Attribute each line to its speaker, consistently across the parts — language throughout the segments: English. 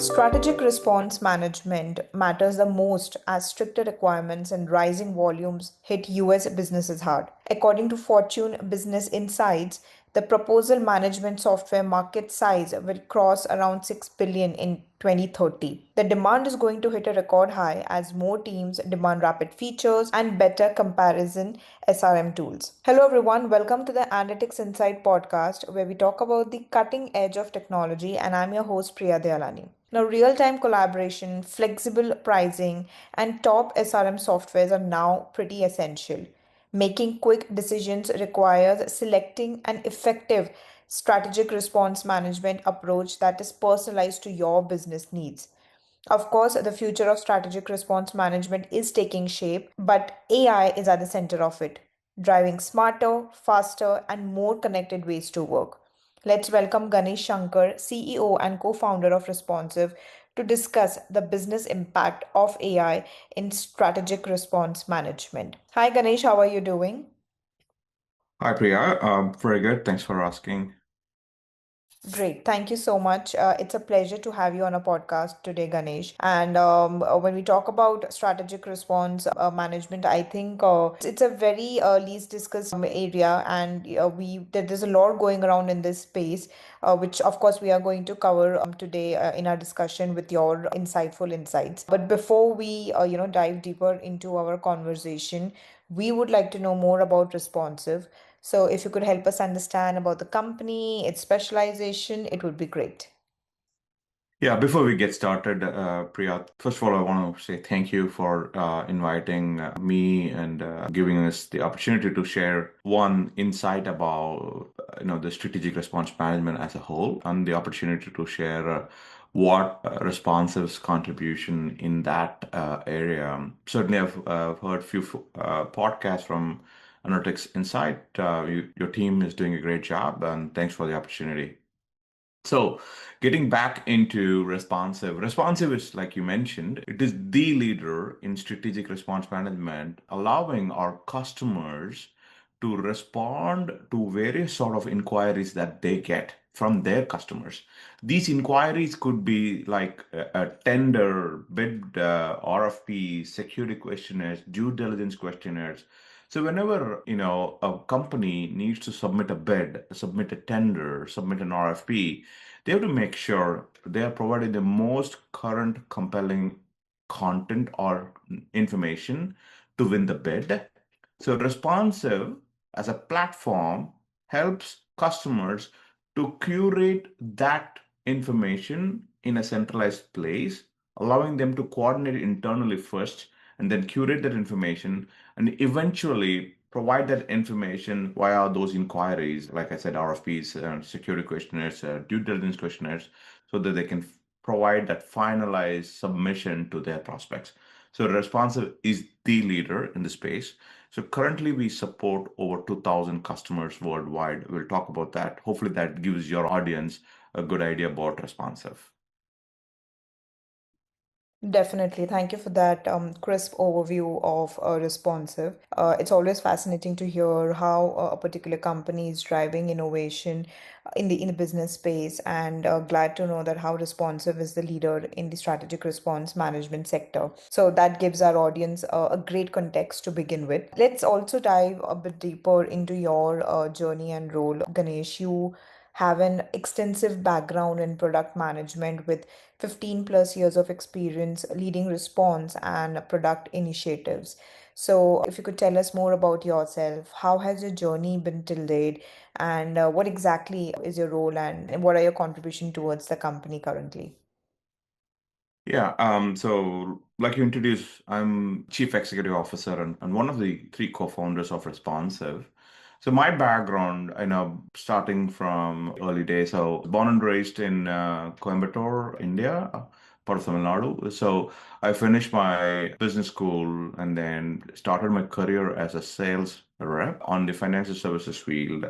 Speaker 1: Strategic response management matters the most as stricter requirements and rising volumes hit US businesses hard. According to Fortune Business Insights, the proposal management software market size will cross around 6 billion in 2030. The demand is going to hit a record high as more teams demand rapid features and better comparison SRM tools. Hello everyone, welcome to the Analytics Insight podcast where we talk about the cutting edge of technology, and I'm your host Priya Dayalani. Now, real time collaboration, flexible pricing, and top SRM softwares are now pretty essential. Making quick decisions requires selecting an effective strategic response management approach that is personalized to your business needs. Of course, the future of strategic response management is taking shape, but AI is at the center of it, driving smarter, faster, and more connected ways to work. Let's welcome Ganesh Shankar, CEO and co founder of Responsive, to discuss the business impact of AI in strategic response management. Hi, Ganesh, how are you doing?
Speaker 2: Hi, Priya. Very good. Thanks for asking.
Speaker 1: Great. Thank you so much. It's a pleasure to have you on a podcast today, Ganesh. And when we talk about strategic response management, I think it's a very least discussed area, and there's a lot going around in this space, which of course we are going to cover today in our discussion with your insightful insights. But before we dive deeper into our conversation, we would like to know more about Responsive. So if you could help us understand about the company, its specialization, it would be great.
Speaker 2: Yeah, before we get started, Priya, first of all, I want to say thank you for inviting me and giving us the opportunity to share one insight about the strategic response management as a whole, and the opportunity to share what Responsive's contribution in that area. Certainly, I've heard a few podcasts from Analytics Insight. Your team is doing a great job, and thanks for the opportunity. So, getting back into responsive is like you mentioned, it is the leader in strategic response management, allowing our customers to respond to various sort of inquiries that they get from their customers. These inquiries could be like a tender, bid, RFP, security questionnaires, due diligence questionnaires. So whenever, a company needs to submit a bid, submit a tender, submit an RFP, they have to make sure they are providing the most current, compelling content or information to win the bid. So, Responsive as a platform helps customers to curate that information in a centralized place, allowing them to coordinate internally first and then curate that information and eventually provide that information via those inquiries, like I said, RFPs, security questionnaires, due diligence questionnaires, so that they can provide that finalized submission to their prospects. So Responsive is the leader in the space. So currently we support over 2,000 customers worldwide. We'll talk about that. Hopefully that gives your audience a good idea about Responsive.
Speaker 1: Definitely. Thank you for that crisp overview of Responsive. It's always fascinating to hear how a particular company is driving innovation in the business space, and glad to know that how Responsive is the leader in the strategic response management sector. So that gives our audience a great context to begin with. Let's also dive a bit deeper into your journey and role, Ganesh. You have an extensive background in product management with 15 plus years of experience leading response and product initiatives. So, if you could tell us more about yourself, how has your journey been till date, and what exactly is your role, and what are your contribution towards the company currently?
Speaker 2: Yeah, so like you introduced, I'm Chief Executive Officer and one of the three co-founders of Responsive. So my background, starting from early days, so born and raised in Coimbatore, India, part of Tamil Nadu. So I finished my business school and then started my career as a sales rep on the financial services field,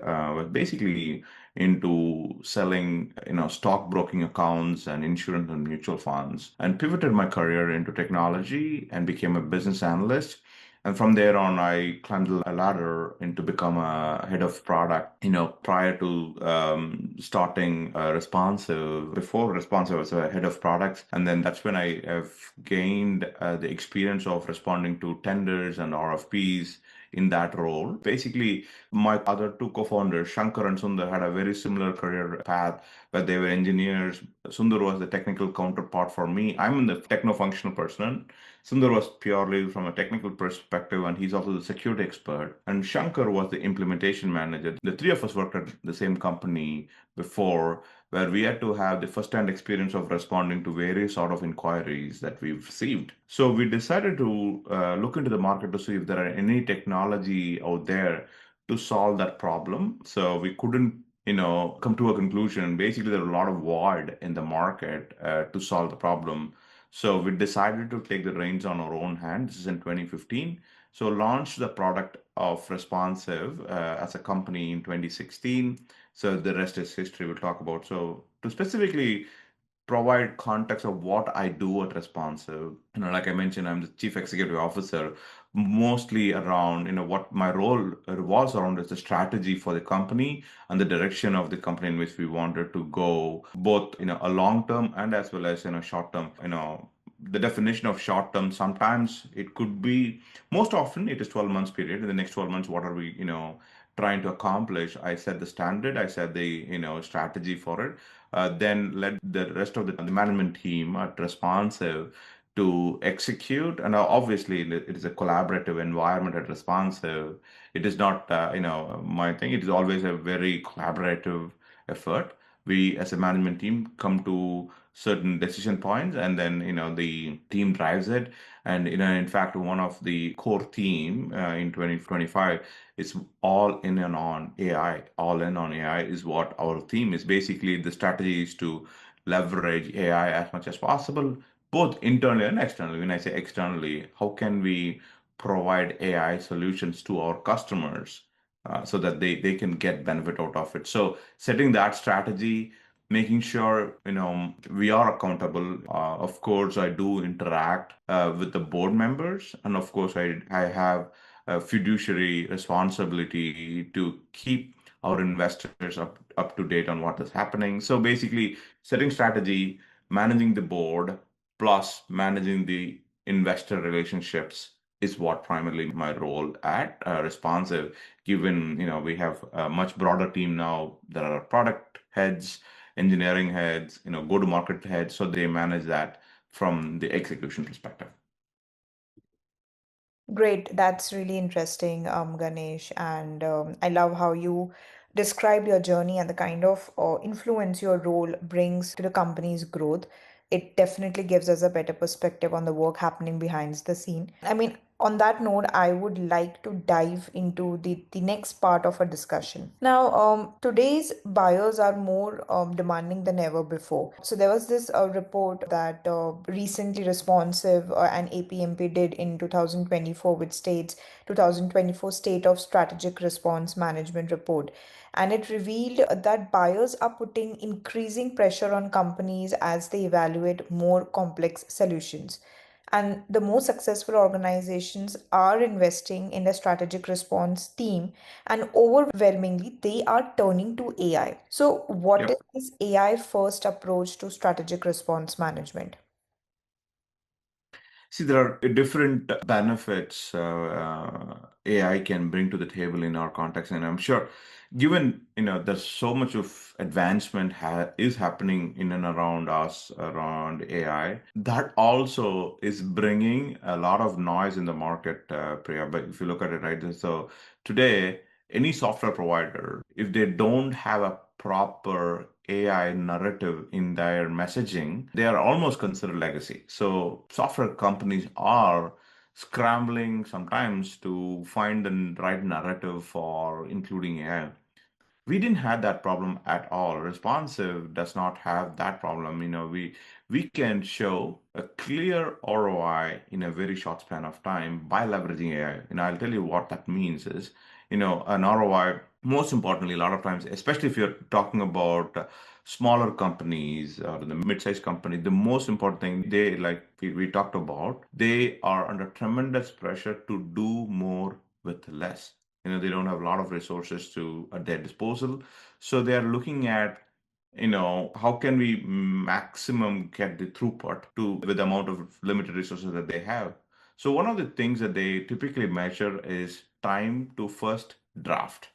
Speaker 2: basically into selling, stock broking accounts and insurance and mutual funds, and pivoted my career into technology and became a business analyst. And from there on, I climbed a ladder into become a head of product. Prior to starting Responsive, before Responsive, I was a head of products, and then that's when I have gained the experience of responding to tenders and RFPs in that role. Basically, my other two co-founders, Shankar and Sundar, had a very similar career path where they were engineers. Sundar was the technical counterpart for me. I'm the techno-functional person. Sundar was purely from a technical perspective, and he's also the security expert. And Shankar was the implementation manager. The three of us worked at the same company before, where we had to have the first-hand experience of responding to various sort of inquiries that we've received. So we decided to look into the market to see if there are any technology out there to solve that problem. So we couldn't come to a conclusion. Basically, there are a lot of void in the market to solve the problem. So we decided to take the reins on our own hand. This is in 2015. So launched the product of Responsive as a company in 2016. So the rest is history we'll talk about. So to specifically provide context of what I do at Responsive. Like I mentioned, I'm the chief executive officer. Mostly around, what my role revolves around is the strategy for the company and the direction of the company in which we wanted to go, both, a long term and as well as, short term. The definition of short term, sometimes it could be, most often it is 12 months period. In the next 12 months, what are we, trying to accomplish? I set the standard, I set the, strategy for it, then led the rest of the management team at Responsive to execute. And obviously, it is a collaborative environment at Responsive. It is not, my thing. It is always a very collaborative effort. We, as a management team, come to certain decision points, and then the team drives it. And in fact, one of the core theme in 2025 is all in and on AI. All in on AI is what our theme is. Basically, the strategy is to leverage AI as much as possible, both internally and externally. When I say externally, how can we provide AI solutions to our customers so that they can get benefit out of it? So setting that strategy, making sure we are accountable. Of course, I do interact with the board members, and of course, I have a fiduciary responsibility to keep our investors up to date on what is happening. So basically, setting strategy, managing the board, plus managing the investor relationships is what primarily my role at Responsive. Given we have a much broader team now, there are product heads, engineering heads, go-to-market heads, so they manage that from the execution perspective.
Speaker 1: Great. That's really interesting, Ganesh. And I love how you describe your journey and the kind of influence your role brings to the company's growth. It definitely gives us a better perspective on the work happening behind the scene. I mean, on that note, I would like to dive into the next part of our discussion. Now, today's buyers are more demanding than ever before. So there was this report that recently Responsive and APMP did in 2024, which states 2024 State of Strategic Response Management Report. And it revealed that buyers are putting increasing pressure on companies as they evaluate more complex solutions. And the most successful organizations are investing in a strategic response team, and overwhelmingly, they are turning to AI. So, what is
Speaker 2: Yep.
Speaker 1: this AI first approach to strategic response management?
Speaker 2: See, there are different benefits AI can bring to the table in our context, and I'm sure, given there's so much of advancement is happening in and around us around AI, that also is bringing a lot of noise in the market, Priya. But if you look at it, right, so today, any software provider, if they don't have a proper AI narrative in their messaging, they are almost considered legacy. So software companies are scrambling sometimes to find the right narrative for including AI. We didn't have that problem at all. Responsive does not have that problem. We can show a clear ROI in a very short span of time by leveraging AI. I'll tell you what that means is, an ROI. most importantly, a lot of times, especially if you're talking about smaller companies or the mid-sized company, the most important thing they like we talked about, they are under tremendous pressure to do more with less. They don't have a lot of resources at their disposal, so they are looking at how can we maximum get the throughput to with the amount of limited resources that they have. So one of the things that they typically measure is time to first draft.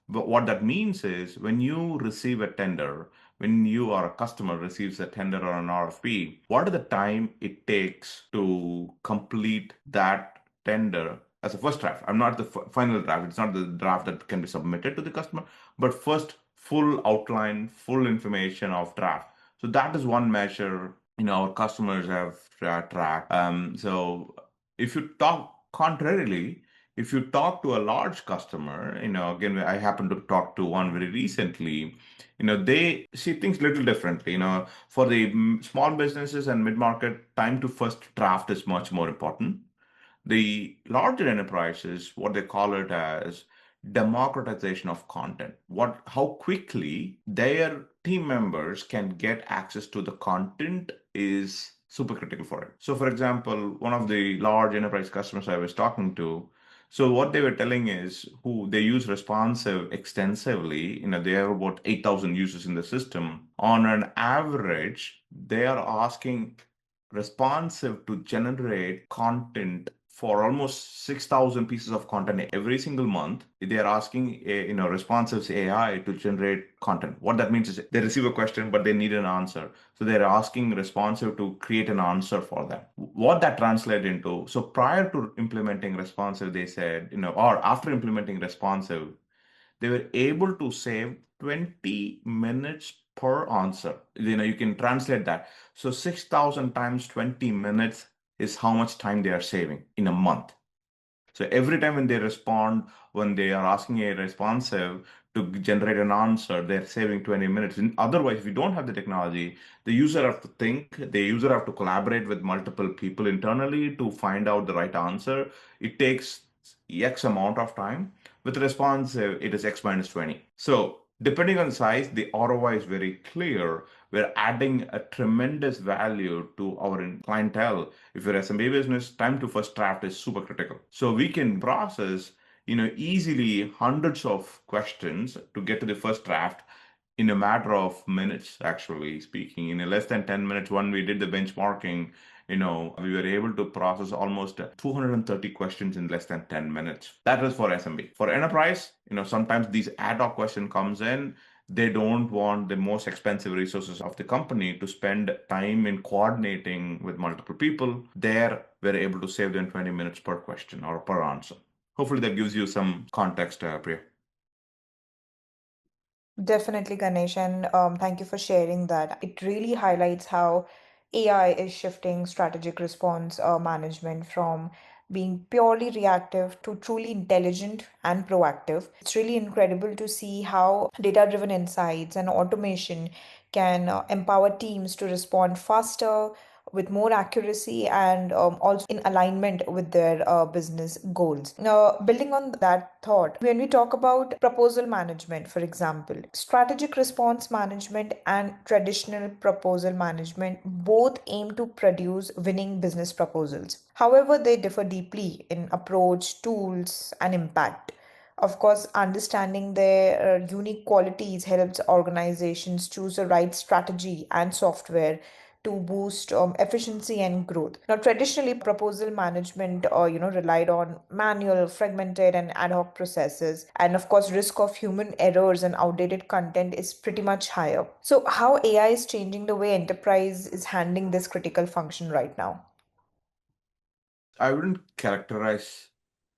Speaker 2: But what that means is when you receive a tender, when you or a customer receives a tender or an RFP, what is the time it takes to complete that tender as a first draft? I'm not the final draft. It's not the draft that can be submitted to the customer, but first full outline, full information of draft. So that is one measure our customers have tracked. So if you talk contrarily, if you talk to a large customer, again, I happen to talk to one very recently, they see things little differently. For the small businesses and mid-market, time to first draft is much more important. The larger enterprises, what they call it as democratization of content. How quickly their team members can get access to the content is super critical for it. So, for example, one of the large enterprise customers I was talking to, so what they were telling is who they use responsive extensively. They have about 8,000 users in the system. On an average, they are asking responsive to generate content for almost 6,000 pieces of content every single month. They are asking responsive AI to generate content. What that means is they receive a question but they need an answer, so they're asking responsive to create an answer for them. What that translates into, so prior to implementing responsive, they said, or after implementing responsive, they were able to save 20 minutes per answer. You can translate that. So 6,000 times 20 minutes is how much time they are saving in a month. So every time when they respond, when they are asking a responsive to generate an answer, they're saving 20 minutes. And otherwise, if you don't have the technology, the user have to think, the user have to collaborate with multiple people internally to find out the right answer. It takes X amount of time. With responsive, it is X minus 20. So depending on the size, the ROI is very clear. We're adding a tremendous value to our clientele. If you're SMB business, time to first draft is super critical. So we can process, easily hundreds of questions to get to the first draft in a matter of minutes, actually speaking. In less than 10 minutes, when we did the benchmarking, we were able to process almost 230 questions in less than 10 minutes. That is for SMB. For enterprise, sometimes these ad hoc question comes in. They don't want the most expensive resources of the company to spend time in coordinating with multiple people. There, we're able to save them 20 minutes per question or per answer. Hopefully that gives you some context, Priya.
Speaker 1: Definitely, Ganesh, and thank you for sharing that. It really highlights how AI is shifting strategic response management from being purely reactive to truly intelligent and proactive. It's really incredible to see how data-driven insights and automation can empower teams to respond faster, with more accuracy, and also in alignment with their business goals. Now, building on that thought, when we talk about proposal management, for example, strategic response management and traditional proposal management both aim to produce winning business proposals. However, they differ deeply in approach, tools, and impact. Of course, understanding their unique qualities helps organizations choose the right strategy and software to boost efficiency and growth. Now, traditionally, proposal management, relied on manual, fragmented, and ad hoc processes, and of course, risk of human errors and outdated content is pretty much higher. So, how AI is changing the way enterprise is handling this critical function right now?
Speaker 2: I wouldn't characterize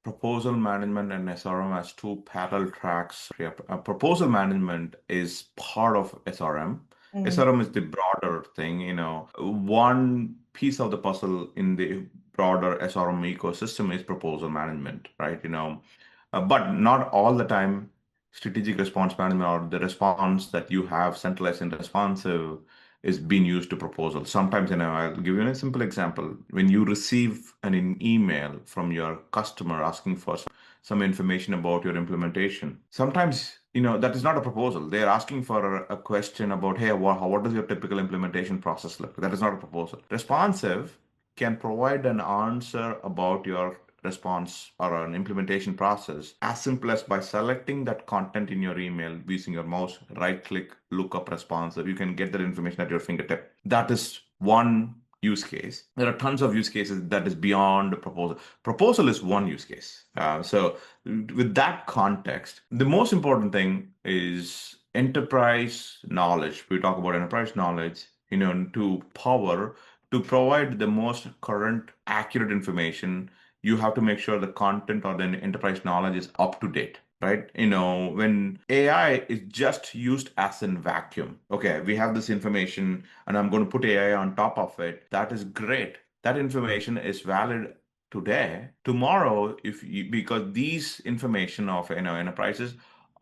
Speaker 2: proposal management and SRM as two parallel tracks. Yeah, proposal management is part of SRM.
Speaker 1: Mhm.
Speaker 2: SRM is the broader thing, one piece of the puzzle in the broader SRM ecosystem is proposal management, right? But not all the time strategic response management or the response that you have centralized and responsive is being used to proposal. Sometimes, I'll give you a simple example. When you receive an email from your customer asking for some information about your implementation. Sometimes, that is not a proposal. They're asking for a question about, hey, what does your typical implementation process look? That is not a proposal. Responsive can provide an answer about your response or an implementation process as simple as by selecting that content in your email using your mouse, right click, look up responsive. You can get that information at your fingertip. That is one use case. There are tons of use cases that is beyond proposal. Proposal is one use case. So with that context, the most important thing is enterprise knowledge. We talk about enterprise knowledge, to power to provide the most current, accurate information. You have to make sure the content or the enterprise knowledge is up to date. Right? When AI is just used as in vacuum, okay, we have this information and I'm going to put AI on top of it. That is great. That information is valid today. Tomorrow, because these information of enterprises,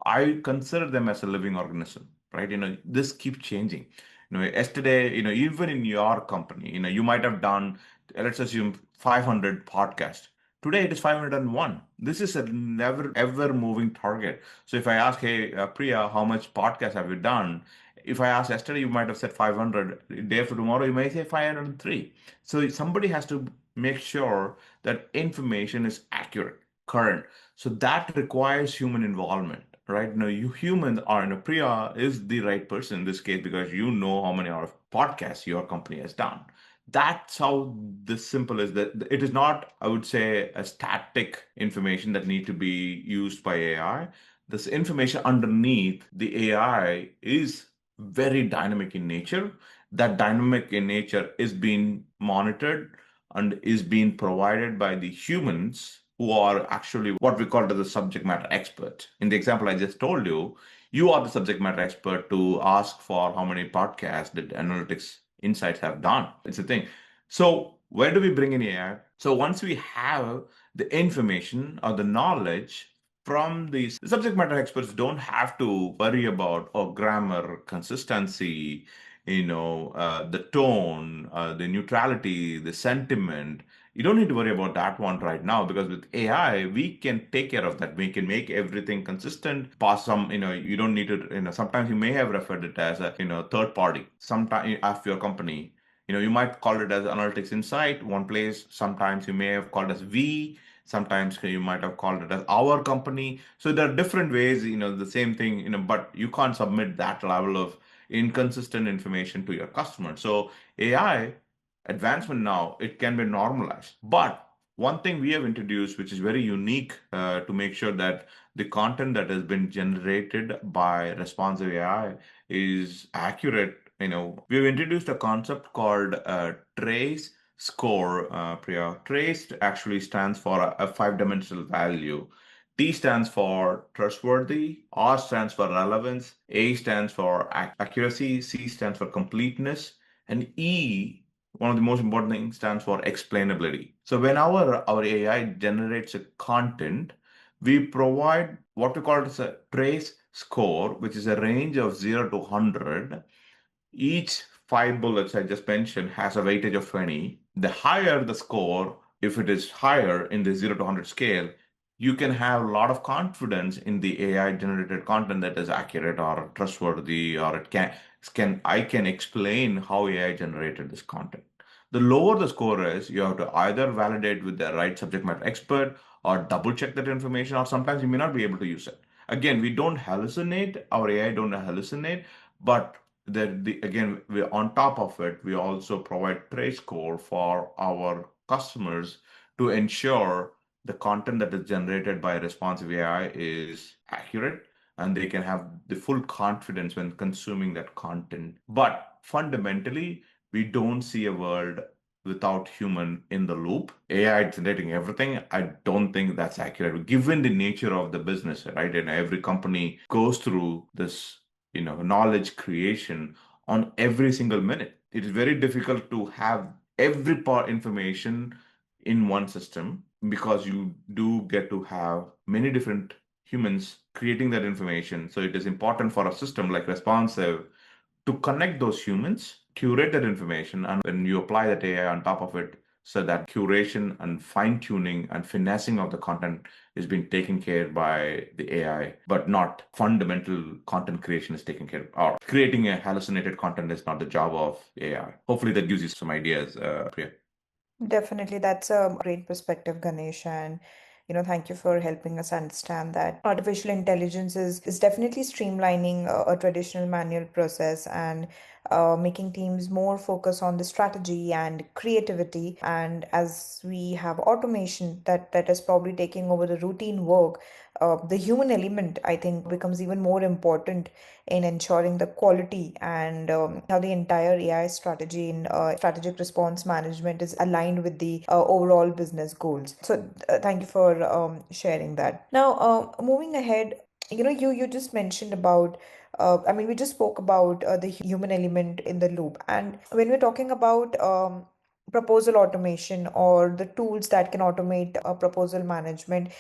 Speaker 2: I consider them as a living organism, right? This keeps changing. Yesterday, even in your company, you might have done, let's assume 500 podcasts. Today it is 501. This is a never ever moving target. So if I ask, hey, Priya, how much podcast have you done? If I asked yesterday, you might have said 500. Day after tomorrow, you may say 503. So somebody has to make sure that information is accurate, current. So that requires human involvement, right? Now, you humans are, Priya is the right person in this case because you know how many hours of podcasts your company has done. That's how the simple is that it is not, I would say, a static information that need to be used by AI. This information underneath the AI is very dynamic in nature. That dynamic in nature is being monitored and is being provided by the humans who are actually what we call the subject matter expert. In the example I just told you, you are the subject matter expert to ask for how many podcasts did analytics insights have done. It's a thing. So where do we bring in AI? So once we have the information or the knowledge from these subject matter experts don't have to worry about grammar, consistency, the tone, the neutrality, the sentiment. You don't need to worry about that one right now because with AI, we can take care of that. We can make everything consistent. Pass some, you don't need to, sometimes you may have referred it as a, third party. Sometimes of your company, you might call it as analytics insight, one place. Sometimes you may have called as V. Sometimes you might have called it as our company. So there are different ways, the same thing, but you can't submit that level of inconsistent information to your customer. So AI advancement now, it can be normalized. But one thing we have introduced, which is very unique to make sure that the content that has been generated by responsive AI is accurate. We've introduced a concept called trace score, Priya. Trace actually stands for a five-dimensional value. T stands for trustworthy, R stands for relevance, A stands for accuracy, C stands for completeness, and E, one of the most important things, stands for explainability. So when our AI generates a content, we provide what we call as a trace score, which is a range of 0 to 100. Each five bullets I just mentioned has a weightage of 20. The higher the score, if it is higher in the 0 to 100 scale, you can have a lot of confidence in the AI generated content that is accurate or trustworthy, or I can explain how AI generated this content. The lower the score is, you have to either validate with the right subject matter expert or double check that information, or sometimes you may not be able to use it. Again, we don't hallucinate, our AI don't hallucinate, but again, we on top of it, we also provide trace score for our customers to ensure the content that is generated by responsive AI is accurate and they can have the full confidence when consuming that content. But fundamentally, we don't see a world without human in the loop. AI generating everything, I don't think that's accurate given the nature of the business, right? And every company goes through this knowledge creation on every single minute. It is very difficult to have every part information in one system because you do get to have many different humans creating that information. So it is important for a system like responsive to connect those humans, curate that information, and when you apply that AI on top of it, so that curation and fine tuning and finessing of the content is being taken care by the AI, but not fundamental content creation is taken care of. Or creating a hallucinated content is not the job of AI. Hopefully that gives you some ideas, Priya.
Speaker 1: Definitely, that's a great perspective, Ganesh. And thank you for helping us understand that artificial intelligence is definitely streamlining a traditional manual process and making teams more focus on the strategy and creativity. And as we have automation that is probably taking over the routine work, the human element, I think, becomes even more important in ensuring the quality and how the entire AI strategy in strategic response management is aligned with the overall business goals. So, thank you for sharing that. Now, moving ahead, you just mentioned about. I mean, we just spoke about the human element in the loop, and when we're talking about proposal automation or the tools that can automate proposal management,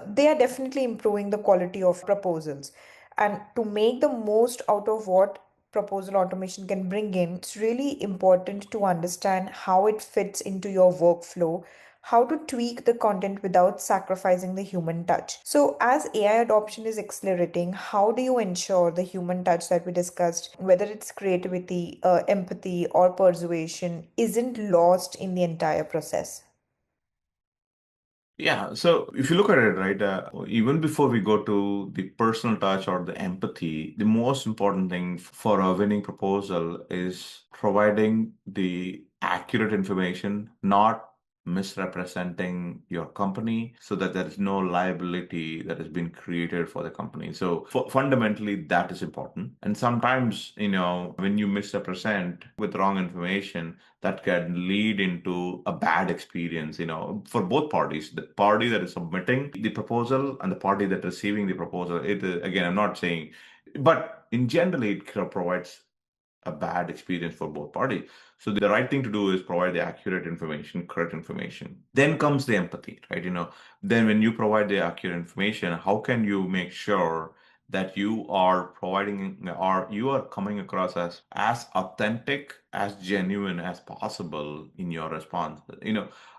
Speaker 1: they are definitely improving the quality of proposals. And to make the most out of what proposal automation can bring in, it's really important to understand how it fits into your workflow, how to tweak the content without sacrificing the human touch. So, as AI adoption is accelerating, how do you ensure the human touch that we discussed, whether it's creativity, empathy, or persuasion, isn't lost in the entire process?
Speaker 2: Yeah, so if you look at it, right, even before we go to the personal touch or the empathy, the most important thing for a winning proposal is providing the accurate information, not misrepresenting your company so that there is no liability that has been created for the company. So fundamentally, that is important. And sometimes, when you misrepresent with wrong information, that can lead into a bad experience, for both parties, the party that is submitting the proposal and the party that is receiving the proposal. Again, I'm not saying, but in general, it provides a bad experience for both parties. So the right thing to do is provide the accurate information, correct information. Then comes the empathy, right? Then when you provide the accurate information, how can you make sure that you are providing or you are coming across as authentic, as genuine as possible in your response?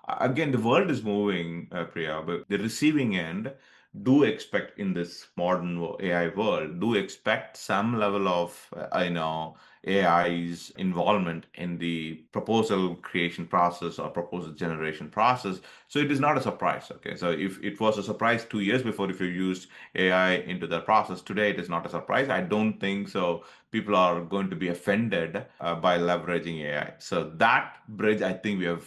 Speaker 2: Again, the world is moving, Priya, but the receiving end do expect in this modern AI world, do expect some level of, AI's involvement in the proposal creation process or proposal generation process. So it is not a surprise. Okay. So if it was a surprise 2 years before, if you used AI into that process, today it is not a surprise. I don't think so. People are going to be offended by leveraging AI. So that bridge, I think we have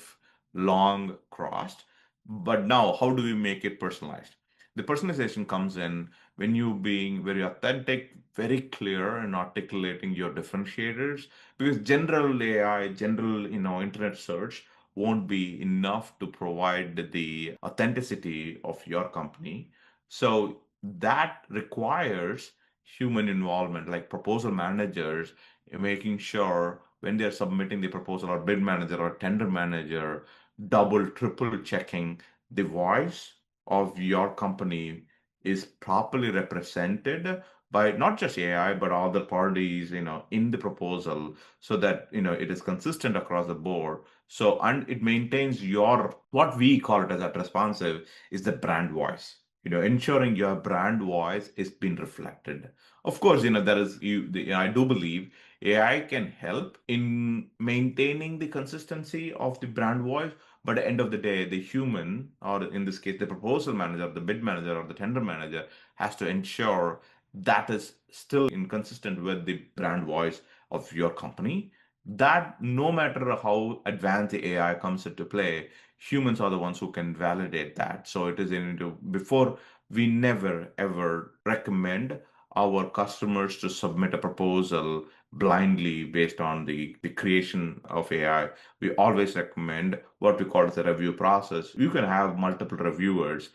Speaker 2: long crossed. But now, how do we make it personalized? The personalization comes in when you being very authentic, very clear and articulating your differentiators, because general AI, general, internet search won't be enough to provide the authenticity of your company. So that requires human involvement, like proposal managers making sure when they're submitting the proposal, or bid manager or tender manager, double, triple checking the voice of your company is properly represented by not just AI but all the parties, in the proposal, so that it is consistent across the board. So and it maintains your, what we call it as that responsive is the brand voice. Ensuring your brand voice is being reflected. Of course, there is I do believe AI can help in maintaining the consistency of the brand voice, but at the end of the day, the human, or in this case, the proposal manager, the bid manager, or the tender manager, has to ensure that is still inconsistent with the brand voice of your company. That no matter how advanced the AI comes into play, humans are the ones who can validate that. So it is into before we never ever recommend our customers to submit a proposal blindly based on the creation of AI. We always recommend what we call as a review process. You can have multiple reviewers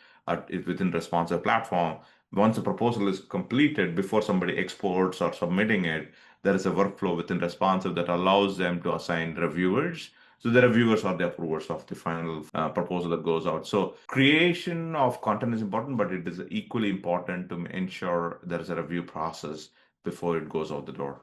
Speaker 2: within responsive platform. Once a proposal is completed, before somebody exports or submitting it, there is a workflow within responsive that allows them to assign reviewers. So the reviewers are the approvers of the final proposal that goes out. So creation of content is important, but it is equally important to ensure there is a review process before it goes out the door.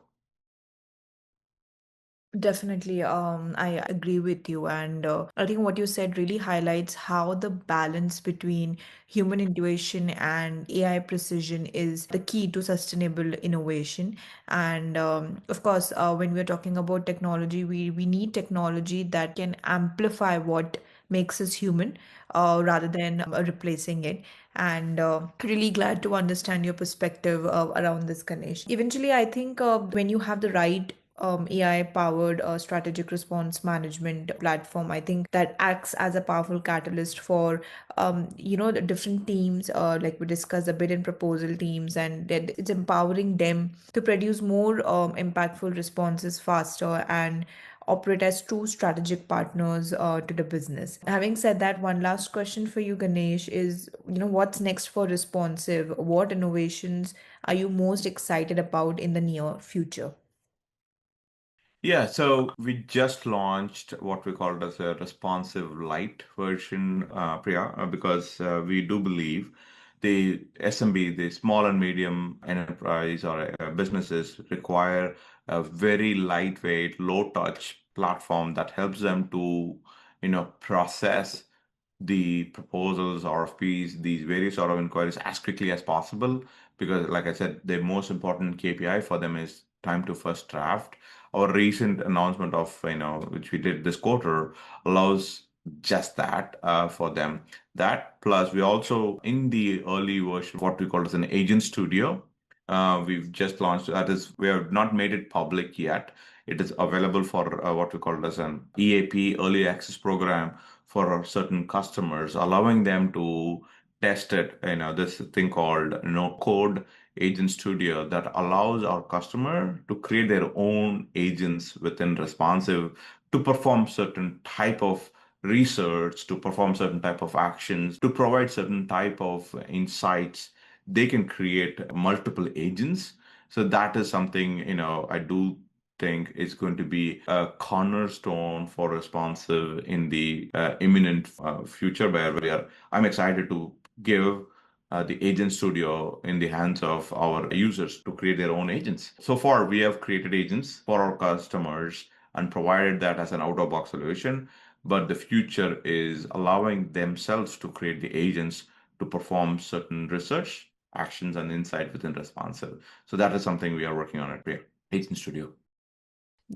Speaker 1: Definitely, I agree with you, and I think what you said really highlights how the balance between human intuition and AI precision is the key to sustainable innovation. And of course, when we're talking about technology, we need technology that can amplify what makes us human, rather than replacing it. And really glad to understand your perspective around this, Ganesh. Eventually, I think when you have the right AI powered strategic response management platform, I think that acts as a powerful catalyst for, the different teams, like we discussed a bid and proposal teams, and that it's empowering them to produce more impactful responses faster and operate as true strategic partners to the business. Having said that, one last question for you, Ganesh, is, what's next for responsive? What innovations are you most excited about in the near future?
Speaker 2: Yeah, so we just launched what we called as a responsive light version, Priya, because we do believe the SMB, the small and medium enterprise or businesses require a very lightweight, low touch platform that helps them to, process the proposals, RFPs, these various sort of inquiries as quickly as possible. Because, like I said, the most important KPI for them is time to first draft. Our recent announcement of, which we did this quarter, allows just that for them. That plus, we also in the early version, what we call as an agent studio. We've just launched that is we have not made it public yet. It is available for what we call as an EAP, early access program, for certain customers, allowing them to test it. This thing called no code agent studio that allows our customer to create their own agents within responsive to perform certain type of research, to perform certain type of actions, to provide certain type of insights. They can create multiple agents. So that is something, I do think is going to be a cornerstone for responsive in the imminent future, where I'm excited to give the agent studio in the hands of our users to create their own agents. So far, we have created agents for our customers and provided that as an out-of-box solution. But the future is allowing themselves to create the agents to perform certain research, actions, and insight within responsive. So that is something we are working on at Agent Studio.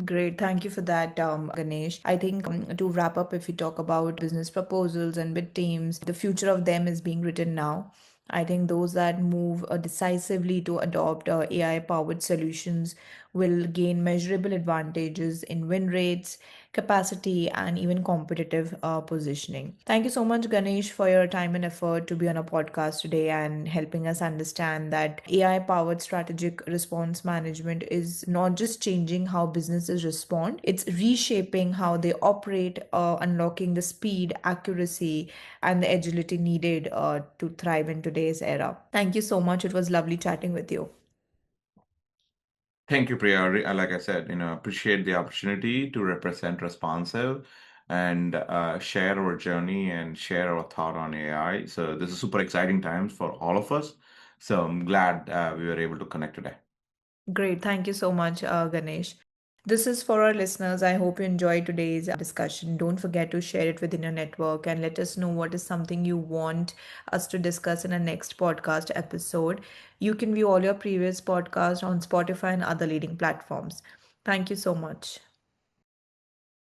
Speaker 1: Great. Thank you for that, Ganesh. I think to wrap up, if we talk about business proposals and bid teams, the future of them is being written now. I think those that move decisively to adopt AI powered solutions will gain measurable advantages in win rates, capacity, and even competitive positioning. Thank you so much, Ganesh, for your time and effort to be on a podcast today and helping us understand that AI powered strategic response management is not just changing how businesses respond, it's reshaping how they operate, unlocking the speed, accuracy, and the agility needed to thrive in today's era. Thank you so much. It was lovely chatting with you.
Speaker 2: Thank you, Priya. Like I said, appreciate the opportunity to represent responsive and share our journey and share our thought on AI. So this is super exciting times for all of us. So I'm glad we were able to connect today.
Speaker 1: Great. Thank you so much, Ganesh. This is for our listeners. I hope you enjoyed today's discussion. Don't forget to share it within your network and let us know what is something you want us to discuss in our next podcast episode. You can view all your previous podcasts on Spotify and other leading platforms. Thank you so much.